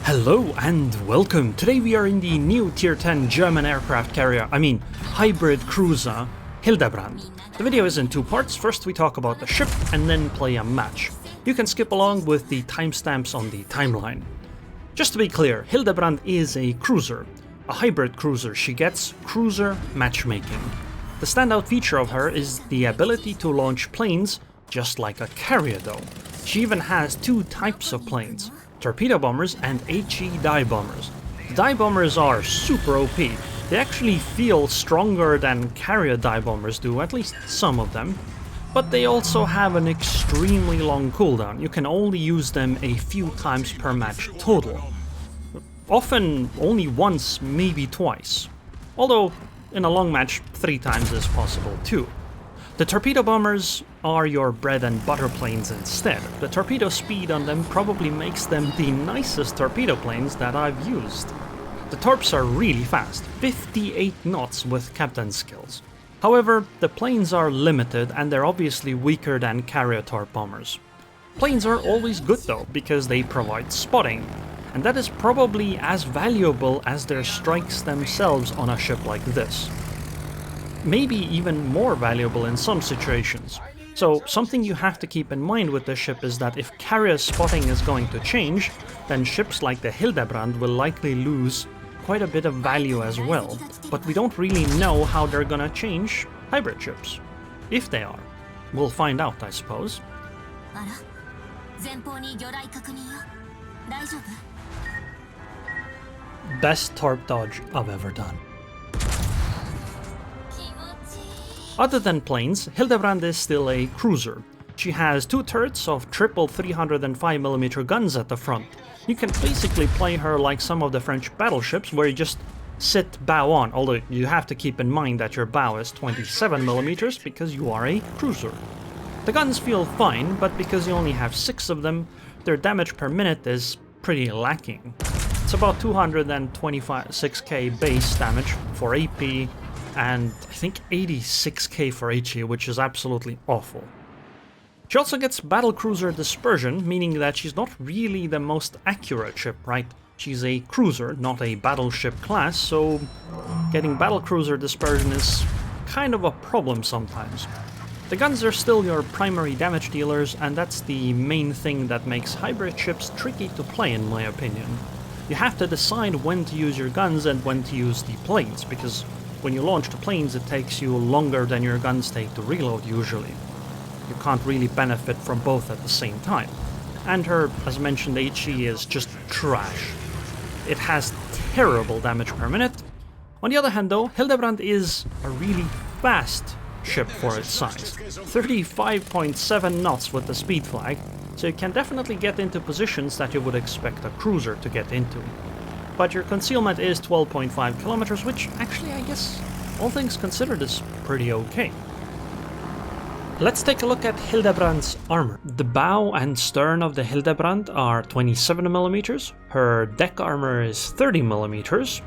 Hello and welcome! Today we are in the new Tier 10 German aircraft carrier, hybrid cruiser, Hildebrand. The video is in two parts. First we talk about the ship and then play a match. You can skip along with the timestamps on the timeline. Just to be clear, Hildebrand is a cruiser, a hybrid cruiser. She gets cruiser matchmaking. The standout feature of her is the ability to launch planes just like a carrier though. She even has two types of planes. Torpedo bombers and HE dive bombers. The dive bombers are super OP. They actually feel stronger than carrier dive bombers do, at least some of them. But they also have an extremely long cooldown. You can only use them a few times per match total. Often only once, maybe twice. Although in a long match 3 times is possible too. The torpedo bombers are your bread and butter planes instead. The torpedo speed on them probably makes them the nicest torpedo planes that I've used. The torps are really fast, 58 knots with captain skills. However, the planes are limited and they're obviously weaker than carrier torp bombers. Planes are always good though, because they provide spotting, and that is probably as valuable as their strikes themselves on a ship like this. Maybe even more valuable in some situations. So something you have to keep in mind with this ship is that if carrier spotting is going to change, then ships like the Hildebrand will likely lose quite a bit of value as well. But we don't really know how they're gonna change hybrid ships. If they are. We'll find out, I suppose. Best torp dodge I've ever done. Other than planes, Hildebrand is still a cruiser. She has 2 turrets of triple 305mm guns at the front. You can basically play her like some of the French battleships where you just sit bow on, although you have to keep in mind that your bow is 27mm because you are a cruiser. The guns feel fine, but because you only have 6 of them, their damage per minute is pretty lacking. It's about 226k base damage for AP, and I think 86k for HE, which is absolutely awful. She also gets battlecruiser dispersion, meaning that she's not really the most accurate ship, right? She's a cruiser, not a battleship class, so getting battlecruiser dispersion is kind of a problem sometimes. The guns are still your primary damage dealers, and that's the main thing that makes hybrid ships tricky to play in my opinion. You have to decide when to use your guns and when to use the planes, because when you launch the planes, it takes you longer than your guns take to reload usually. You can't really benefit from both at the same time. And her, as mentioned, HE is just trash. It has terrible damage per minute. On the other hand though, Hildebrand is a really fast ship for its size. 35.7 knots with the speed flag, so you can definitely get into positions that you would expect a cruiser to get into. But your concealment is 12.5 kilometers, which actually, I guess, all things considered, is pretty okay. Let's take a look at Hildebrand's armor. The bow and stern of the Hildebrand are 27mm, her deck armor is 30mm,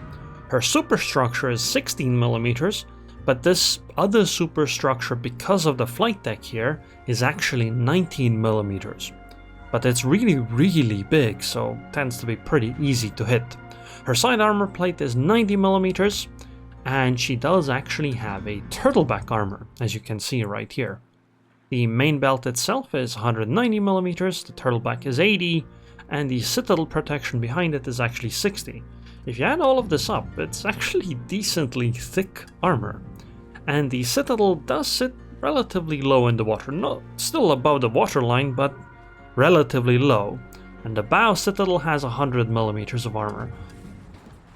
her superstructure is 16mm, but this other superstructure, because of the flight deck here, is actually 19mm. But it's really big, so tends to be pretty easy to hit. Her side armor plate is 90mm, and she does actually have a turtleback armor, as you can see right here. The main belt itself is 190mm, the turtleback is 80, and the citadel protection behind it is actually 60. If you add all of this up, it's actually decently thick armor. And the citadel does sit relatively low in the water, not still above the waterline, but relatively low. And the bow citadel has 100mm of armor.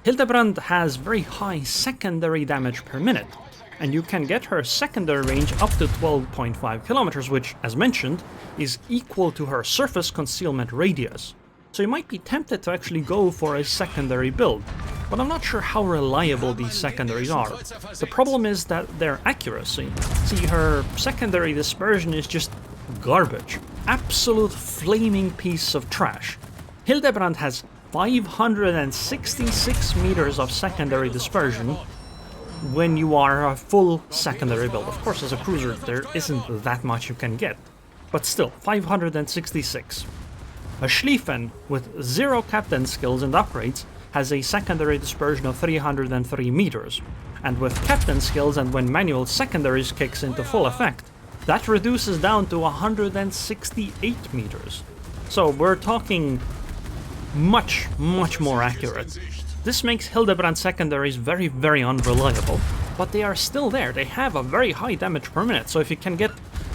Hildebrand has very high secondary damage per minute, and you can get her secondary range up to 12.5 kilometers, which, as mentioned, is equal to her surface concealment radius. So you might be tempted to actually go for a secondary build, but I'm not sure how reliable these secondaries are. The problem is that their accuracy. See, her secondary dispersion is just garbage. Absolute flaming piece of trash. Hildebrand has 566 meters of secondary dispersion when you are a full secondary build. Of course, as a cruiser, there isn't that much you can get, but still, 566. A Schlieffen with 0 captain skills and upgrades has a secondary dispersion of 303 meters, and with captain skills and when manual secondaries kicks into full effect, that reduces down to 168 meters. So we're talking much more accurate. This makes Hildebrand secondaries very, very unreliable, but they are still there. They have a very high damage per minute, so if you can get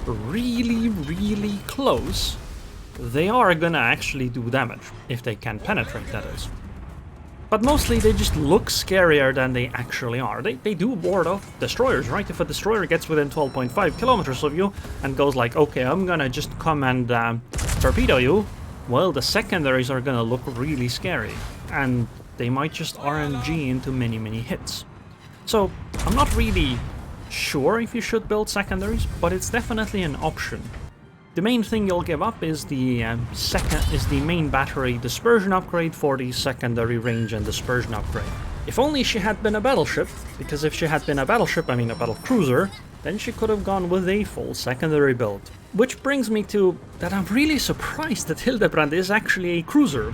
really close, they are gonna actually do damage, if they can penetrate, that is. But mostly they just look scarier than they actually are. They do ward off destroyers, right? If a destroyer gets within 12.5 kilometers of you and goes like, okay, I'm gonna just come and torpedo you, well, the secondaries are gonna look really scary, and they might just RNG into many hits. So I'm not really sure if you should build secondaries, but it's definitely an option. The main thing you'll give up is the main battery dispersion upgrade for the secondary range and dispersion upgrade. If only she had been a battleship, because if she had been a battleship, I mean a battle cruiser, then she could have gone with a full secondary build. Which brings me to that I'm really surprised that Hildebrand is actually a cruiser.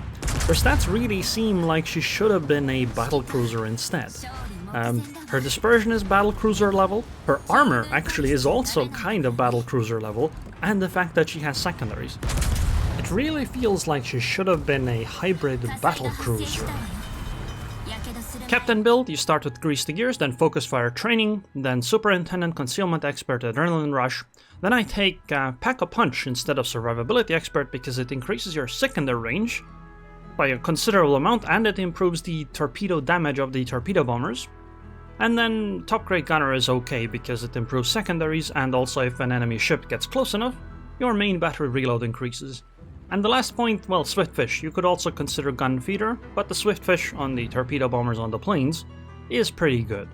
Her stats really seem like she should have been a battle cruiser instead. Her dispersion is battle cruiser level, her armor actually is also kind of battle cruiser level, and the fact that she has secondaries. It really feels like she should have been a hybrid battle cruiser. Captain build, you start with Grease the Gears, then Focus Fire Training, then Superintendent Concealment Expert Adrenaline Rush. Then I take Pack a Punch instead of Survivability Expert because it increases your secondary range by a considerable amount and it improves the torpedo damage of the torpedo bombers. And then Top Grade Gunner is okay because it improves secondaries, and also if an enemy ship gets close enough, your main battery reload increases. And the last point, well, Swiftfish. You could also consider Gun Feeder, but the Swiftfish on the torpedo bombers on the planes is pretty good.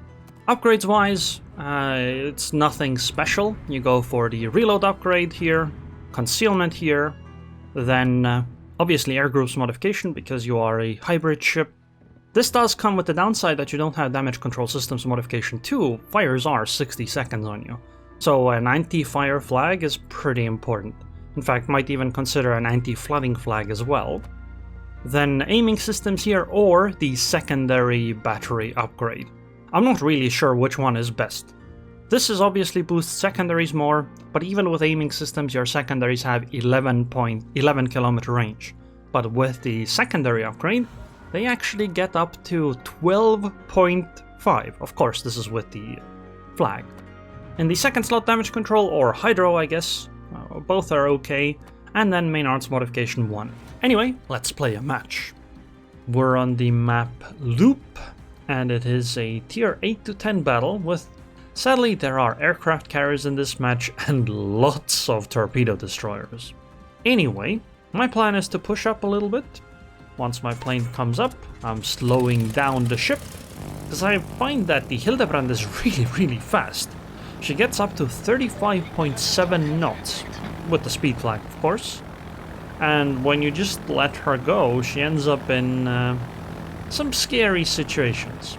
Upgrades wise, it's nothing special. You go for the reload upgrade here, concealment here, then obviously air groups modification because you are a hybrid ship. This does come with the downside that you don't have damage control systems modification too. Fires are 60 seconds on you. So an anti-fire flag is pretty important. In fact, might even consider an anti-flooding flag as well. Then aiming systems here or the secondary battery upgrade. I'm not really sure which one is best. This is obviously boosts secondaries more, but even with aiming systems your secondaries have 11 kilometer range. But with the secondary upgrade, they actually get up to 12.5. Of course, this is with the flag. In the second slot, damage control, or hydro, I guess, both are okay. And then main arts modification 1. Anyway, let's play a match. We're on the map Loop, and it is a tier 8 to 10 battle with... Sadly, there are aircraft carriers in this match and lots of torpedo destroyers. Anyway, my plan is to push up a little bit. Once my plane comes up, I'm slowing down the ship, because I find that the Hildebrand is really fast. She gets up to 35.7 knots, with the speed flag of course, and when you just let her go, she ends up in some scary situations.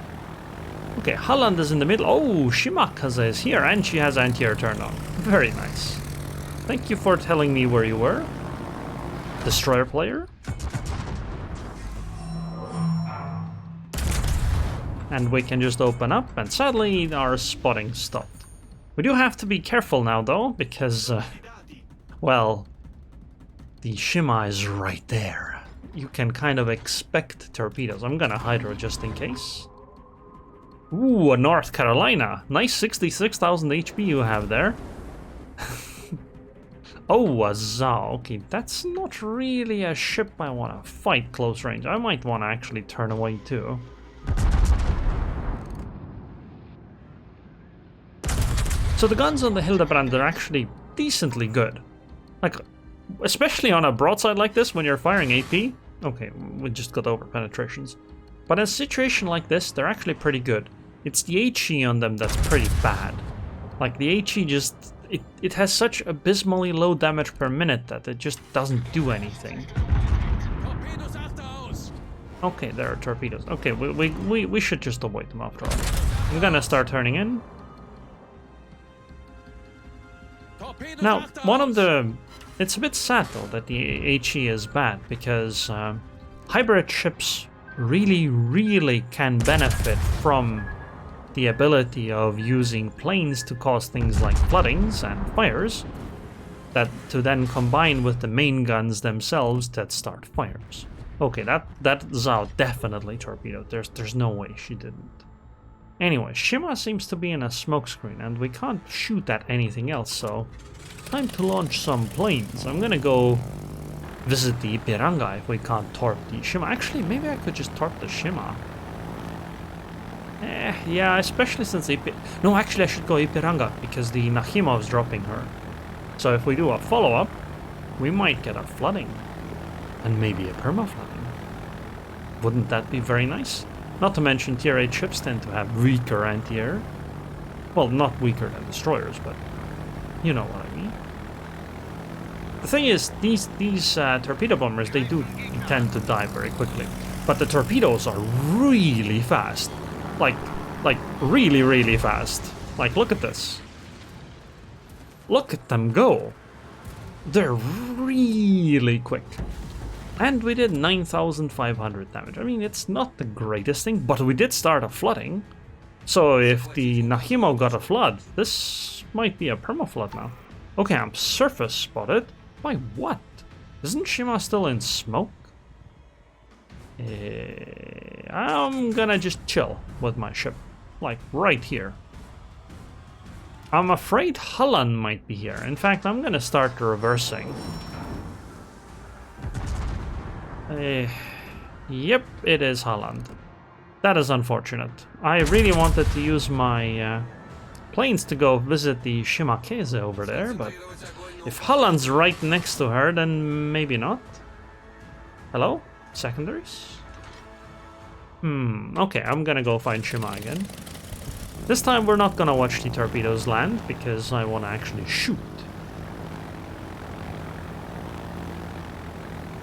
Okay, Holland is in the middle. Oh, Shimakaze is here, and she has anti-air turned on. Very nice. Thank you for telling me where you were. Destroyer player. And we can just open up, and sadly our spotting stopped. We do have to be careful now though, because, well, the Shima is right there. You can kind of expect torpedoes. I'm gonna hydro just in case. Ooh, a North Carolina. Nice 66,000 HP you have there. Oh, a Zao. Okay, that's not really a ship I want to fight close range. I might want to actually turn away too. So the guns on the Hildebrand are actually decently good. Like, especially on a broadside like this when you're firing AP. Okay, we just got over penetrations. But in a situation like this, they're actually pretty good. It's the HE on them that's pretty bad. Like, the HE just... It has such abysmally low damage per minute that it just doesn't do anything. Okay, there are torpedoes. Okay, we should just avoid them after all. I'm gonna start turning in. Now, one of the It's a bit sad though that the HE is bad, because hybrid ships really can benefit from the ability of using planes to cause things like floodings and fires, that to then combine with the main guns themselves that start fires. Okay, that Zhao definitely torpedoed. There's no way she didn't. Anyway, Shima seems to be in a smokescreen, and we can't shoot at anything else, so time to launch some planes. I'm gonna go visit the Ipiranga if we can't torp the Shima. Actually, maybe I could just torp the Shima. Yeah, especially since No, actually I should go Ipiranga, because the Nahimov's dropping her. So if we do a follow-up, we might get a flooding. And maybe a perma-flooding. Wouldn't that be very nice? Not to mention Tier 8 ships tend to have weaker anti-air. Well, not weaker than destroyers, but you know what I mean. The thing is, these torpedo bombers, they do tend to die very quickly. But the torpedoes are really fast. Like really fast. Like, look at this. Look at them go. They're really quick. And we did 9,500 damage. I mean, it's not the greatest thing, but we did start a flooding. So if the Nahimo got a flood, this might be a perma-flood now. Okay, I'm surface spotted. By what? Isn't Shima still in smoke? I'm gonna just chill with my ship. Like, right here. I'm afraid Holland might be here. In fact, I'm gonna start reversing. Yep, it is Holland. That is unfortunate. I really wanted to use my planes to go visit the Shimakese over there, but if Holland's right next to her, then maybe not. Hello? Secondaries? Okay, I'm gonna go find Shima again. This time we're not gonna watch the torpedoes land, because I wanna actually shoot.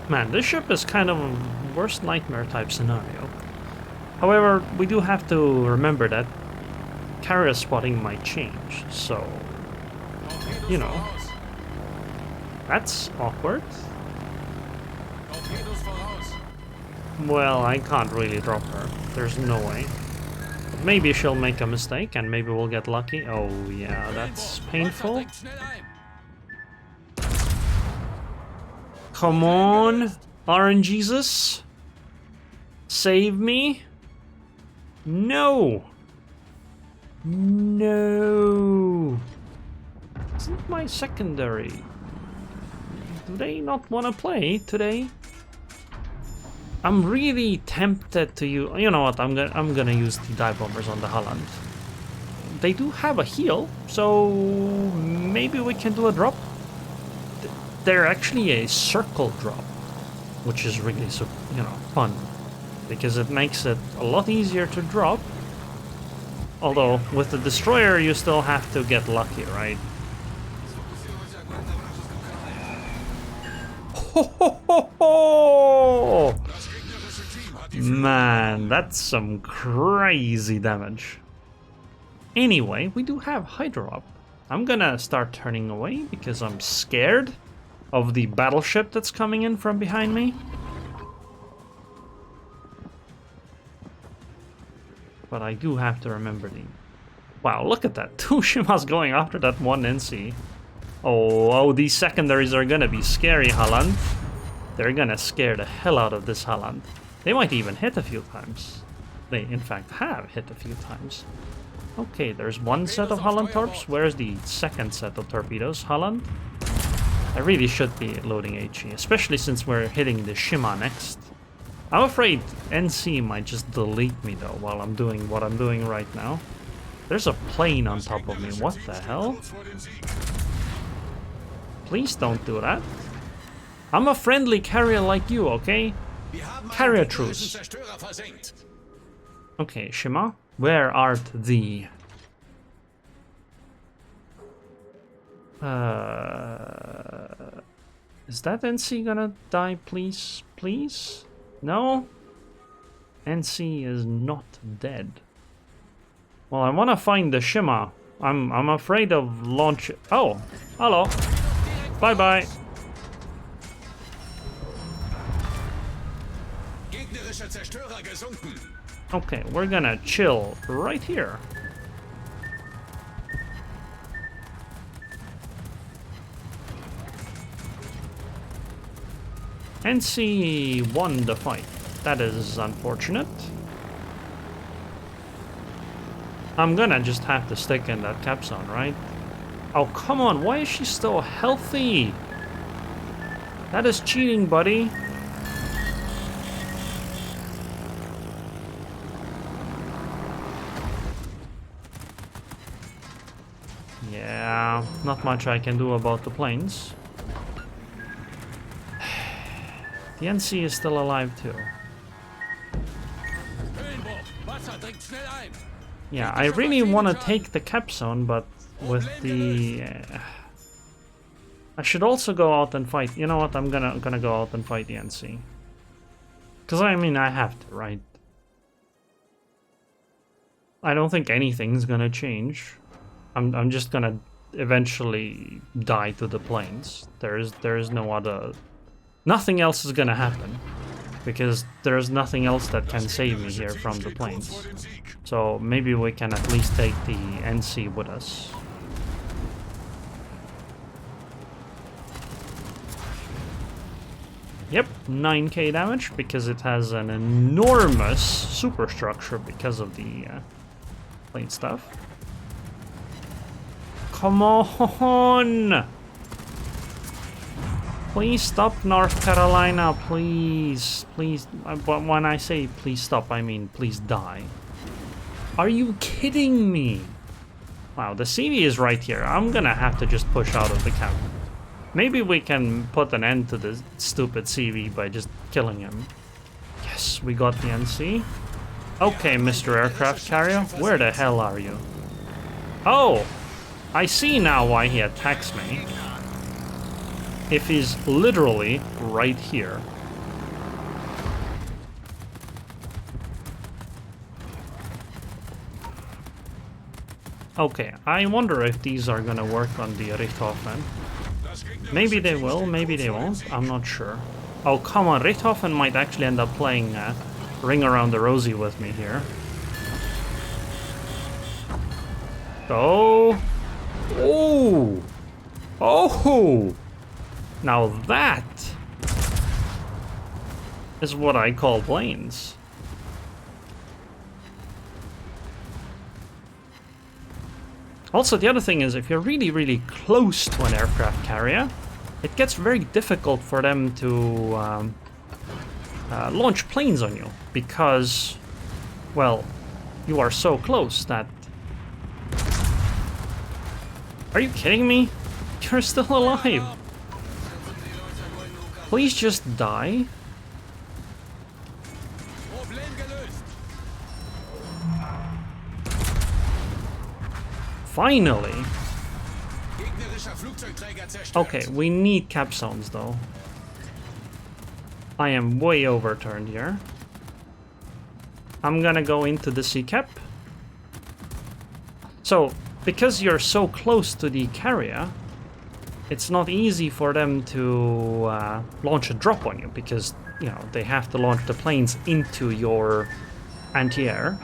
Man, this ship is kind of a worst nightmare type scenario. However, we do have to remember that carrier spotting might change, so, you know, that's awkward. Well, I can't really drop her. There's no way. But maybe she'll make a mistake and maybe we'll get lucky. Oh yeah, that's painful. Come on, RNGesus. Save me. No. No. Isn't my secondary? Do they not want to play today? I'm really tempted to use. You know what? I'm gonna use the dive bombers on the Holland. They do have a heal, so maybe we can do a drop. They're actually a circle drop, which is really fun, because it makes it a lot easier to drop. Although with the destroyer, you still have to get lucky, right? Ho ho ho ho! Man, that's some crazy damage. Anyway, we do have Hydro up. I'm gonna start turning away because I'm scared of the battleship that's coming in from behind me. But I do have to remember the... Wow, look at that. 2 Shimas going after that 1 NC. Oh, these secondaries are gonna be scary, Holland. They're gonna scare the hell out of this Holland. They might even hit a few times. They, in fact, have hit a few times. Okay, there's 1 set of Holland torps. Where's the second set of torpedoes? Holland? I really should be loading HE, especially since we're hitting the Shima next. I'm afraid NC might just delete me, though, while I'm doing what I'm doing right now. There's a plane on top of me. What the hell? Please don't do that. I'm a friendly carrier like you, okay? Carrier truce. Okay, Shima, where art thee? Is that NC gonna die, please? Please? No? NC is not dead. Well, I wanna find the Shima. I'm afraid of launch... Oh, hello. Bye-bye. Okay, we're gonna chill right here. NC won the fight. That is unfortunate. I'm gonna just have to stick in that cap zone, right? Oh, come on, why is she still healthy? That is cheating, buddy. Yeah, not much I can do about the planes. The NC is still alive too. Yeah, I really want to take the cap zone, but with the... I should also go out and fight. You know what? I'm gonna go out and fight the NC. Because I mean, I have to, right? I don't think anything's gonna change. I'm just gonna eventually die to the planes. There is no other... Nothing else is gonna happen. Because there's nothing else that can save me here from the planes. So maybe we can at least take the NC with us. Yep, 9k damage because it has an enormous superstructure because of the plane stuff. Come on! Please stop, North Carolina, please. Please, but when I say please stop, I mean please die. Are you kidding me? Wow, the CV is right here. I'm gonna have to just push out of the camp. Maybe we can put an end to this stupid CV by just killing him. Yes, we got the NC. Okay, Mr. Aircraft Carrier, where the hell are you? Oh, I see now why he attacks me. If he's literally right here. Okay, I wonder if these are gonna work on the Richthofen. Maybe they will, maybe they won't, I'm not sure. Oh, come on, Richthofen might actually end up playing Ring Around the Rosie with me here. Oh! Oh! Oh! Now that is what I call planes. Also, the other thing is, if you're really, really close to an aircraft carrier, it gets very difficult for them to launch planes on you, because, well, you are so close that... Are you kidding me? You're still alive! Please just die. Finally! Okay, we need cap zones though. I am way overturned here. I'm gonna go into the sea cap. So, because you're so close to the carrier, it's not easy for them to launch a drop on you, because, you know, they have to launch the planes into your anti-air.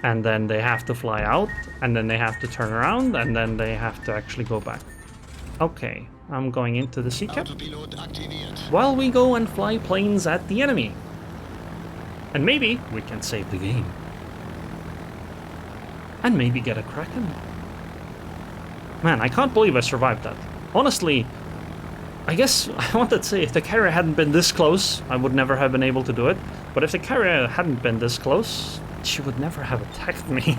And then they have to fly out, and then they have to turn around, and then they have to actually go back. Okay, I'm going into the sea cap. While we go and fly planes at the enemy. And maybe we can save the game. And maybe get a Kraken. Man, I can't believe I survived that. Honestly, I guess I wanted to say if the carrier hadn't been this close, I would never have been able to do it. But if the carrier hadn't been this close, she would never have attacked me.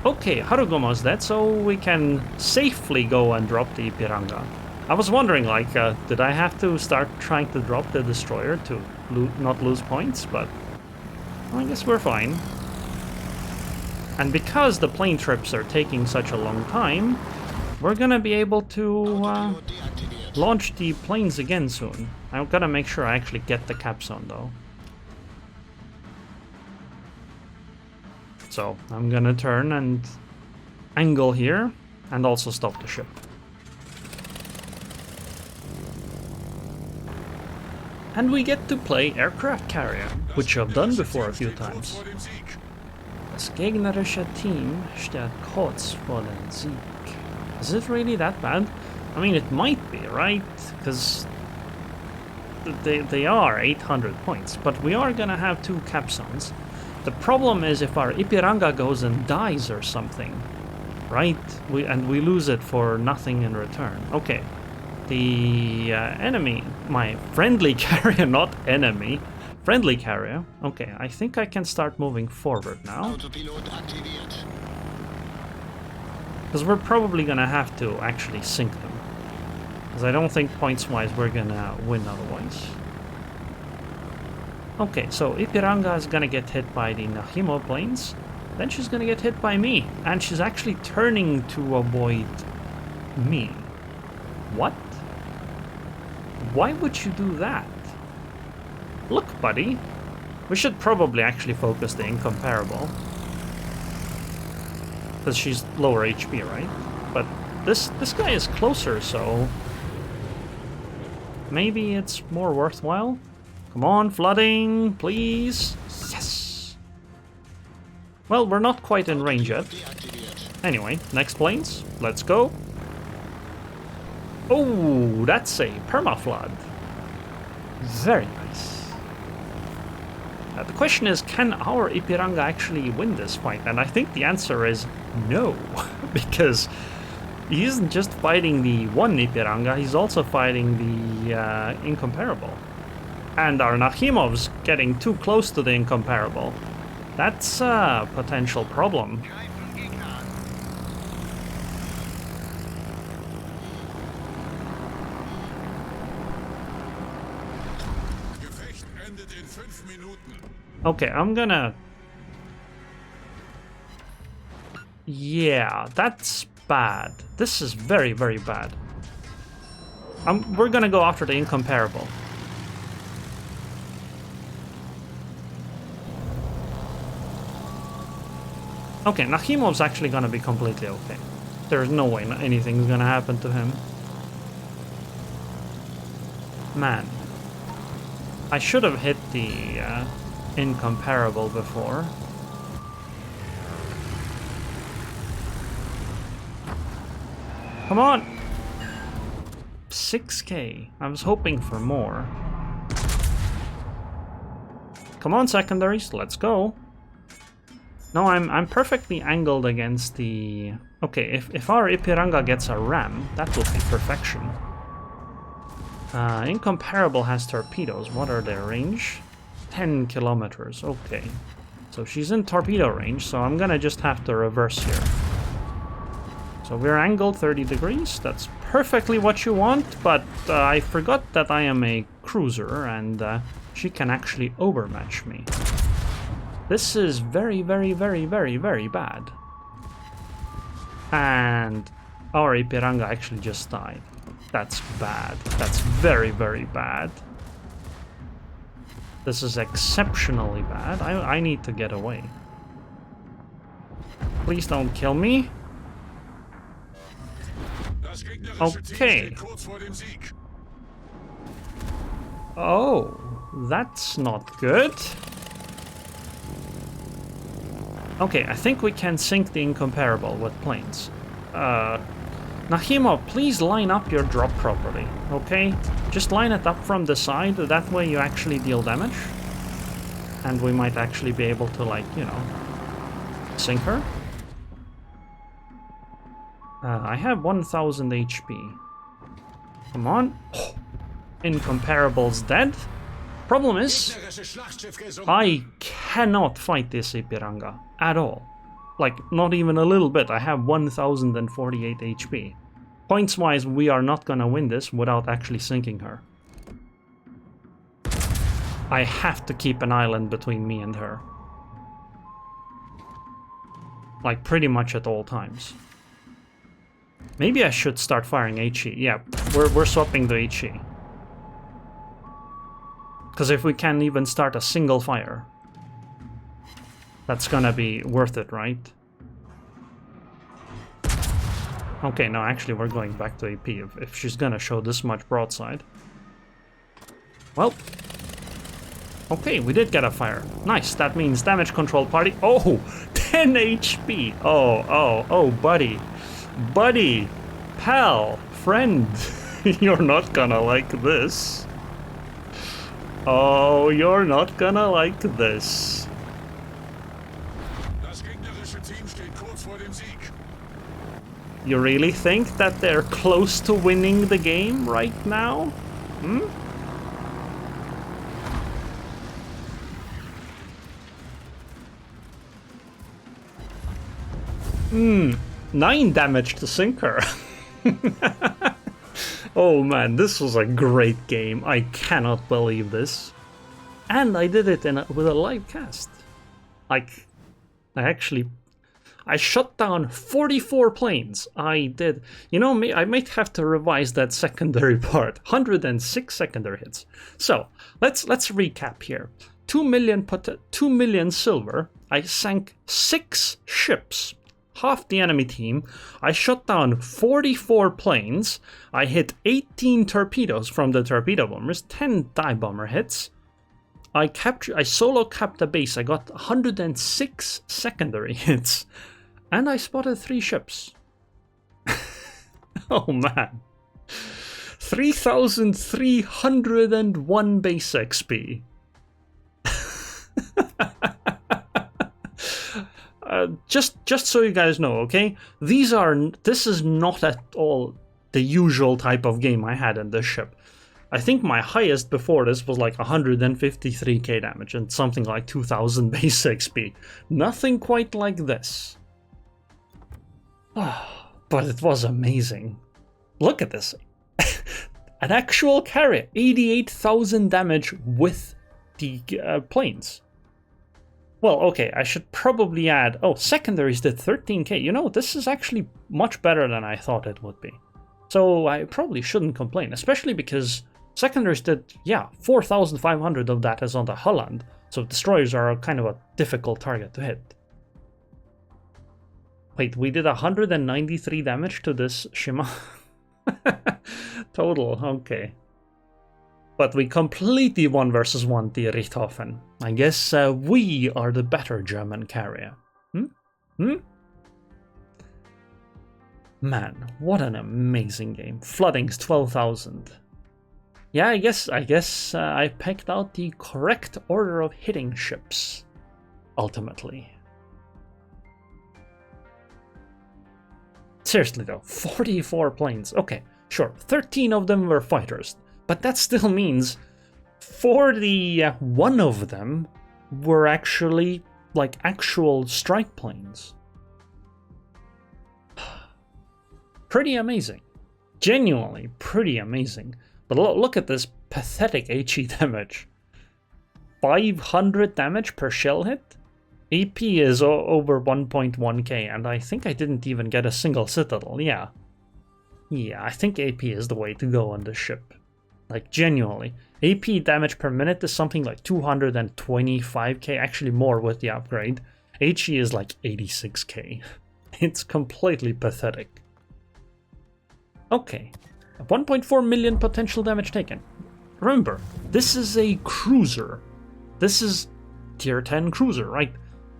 Okay, Harugumo's dead, so we can safely go and drop the Piranga. I was wondering, like, did I have to start trying to drop the destroyer to not lose points? But well, I guess we're fine. And because the plane trips are taking such a long time, we're gonna be able to launch the planes again soon. I've gotta make sure I actually get the cap zone though. So I'm gonna turn and angle here and also stop the ship. And we get to play aircraft carrier, which I've done before a few times. Das gegnerische Team steht kurz vor dem Sieg. Is it really that bad? I mean, it might be, right? Because they are 800 points, but we are gonna have 2 capstans. The problem is if our Ipiranga goes and dies or something, right? We lose it for nothing in return. Okay. The enemy, my friendly carrier, not enemy, friendly carrier. Okay, I think I can start moving forward now. Because we're probably gonna have to actually sink them. Because I don't think points-wise we're gonna win otherwise. Okay, so Ipiranga is gonna get hit by the Nahimo planes. Then she's gonna get hit by me. And she's actually turning to avoid me. What? Why would you do that? Look, buddy. We should probably actually focus the incomparable. Because she's lower HP, right? But this guy is closer, so... maybe it's more worthwhile? Come on, flooding, please. Yes! Well, we're not quite in range yet. Anyway, next planes. Let's go. Oh, that's a permaflood. Very nice. The question is, can our Ipiranga actually win this fight? And I think the answer is no, because he isn't just fighting the one Ipiranga, he's also fighting the incomparable. And our Nahimov's getting too close to the incomparable. That's a potential problem. Okay, I'm gonna... yeah, that's bad. This is very, very bad. We're gonna go after the incomparable. Okay, Nahimov's actually gonna be completely okay. There's no way anything's gonna happen to him. Man. I should have hit the incomparable before. Come on! 6k. I was hoping for more. Come on, secondaries, let's go. No, I'm perfectly angled against the... okay, if our Ipiranga gets a ram, that will be perfection. Incomparable has torpedoes. What are their range? 10 kilometers. Okay. So she's in torpedo range, so I'm gonna just have to reverse here. So we're angled 30 degrees. That's perfectly what you want, but I forgot that I am a cruiser, and she can actually overmatch me. This is very, very, very, very, very bad. And our Ipiranga actually just died. That's bad. That's very, very bad. This is exceptionally bad. I need to get away. Please don't kill me. Okay. Oh, that's not good. Okay, I think we can sink the incomparable with planes. Nahimo, please line up your drop properly, okay? Just line it up from the side, that way you actually deal damage. And we might actually be able to, like, you know, sink her. I have 1000 HP. Come on. Oh, incomparable's dead. Problem is, I cannot fight this Ipiranga at all. Like, not even a little bit. I have 1048 HP. Points-wise, we are not gonna win this without actually sinking her. I have to keep an island between me and her. Like, pretty much at all times. Maybe I should start firing HE. Yeah, we're swapping the HE. Because if we can even start a single fire, that's gonna be worth it, right? Okay, no, actually we're going back to AP if she's gonna show this much broadside. Well, okay, we did get a fire. Nice, that means damage control party. Oh, 10 HP. Oh, buddy. Buddy, pal, friend, you're not gonna like this. Oh, you're not gonna like this. Das gegnerische Team steht kurz vor dem Sieg. You really think that they're close to winning the game right now? Hmm? 9 damage to sinker. Oh man, this was a great game. I cannot believe this. And I did it with a live cast. Like, I shot down 44 planes. I did. You know, I might have to revise that secondary part. 106 secondary hits. So, let's recap here. 2 million silver. I sank 6 ships. Half the enemy team. I shot down 44 planes. I hit 18 torpedoes from the torpedo bombers, 10 dive bomber hits. I solo capped a base. I got 106 secondary hits. And I spotted 3 ships. Oh man. 3,301 base XP. Just so you guys know, okay? This is not at all the usual type of game I had in this ship. I think my highest before this was like 153k damage and something like 2000 base XP. Nothing quite like this. But it was amazing. Look at this. An actual carrier, 88,000 damage with the planes. Well, okay, I should probably add... Oh, secondaries did 13k. You know, this is actually much better than I thought it would be. So I probably shouldn't complain, especially because secondaries did, yeah, 4,500 of that is on the Holland. So destroyers are kind of a difficult target to hit. Wait, we did 193 damage to this Shima? Total, okay. But we completely 1 versus 1 the Richthofen. I guess we are the better German carrier. Man, what an amazing game. Flooding's 12,000. Yeah, I guess I picked out the correct order of hitting ships. Ultimately. Seriously though, 44 planes. Okay, sure, 13 of them were fighters. But that still means 41 of them were actually, like, actual strike planes. Pretty amazing. Genuinely pretty amazing. But look at this pathetic HE damage. 500 damage per shell hit? AP is over 1.1k, and I think I didn't even get a single citadel, yeah. Yeah, I think AP is the way to go on this ship. Like, genuinely. AP damage per minute is something like 225k, actually more with the upgrade. HE is like 86k. It's completely pathetic. Okay, 1.4 million potential damage taken. Remember, this is a cruiser. This is tier 10 cruiser, right?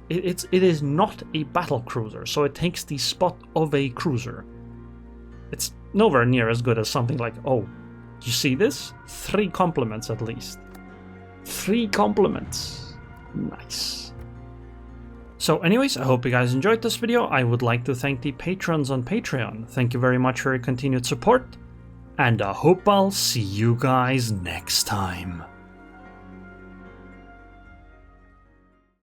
It is not a battle cruiser, so it takes the spot of a cruiser. It's nowhere near as good as something like, oh, you see this? 3 compliments at least. 3 compliments. Nice. So anyways, I hope you guys enjoyed this video. I would like to thank the patrons on Patreon. Thank you very much for your continued support. And I hope I'll see you guys next time.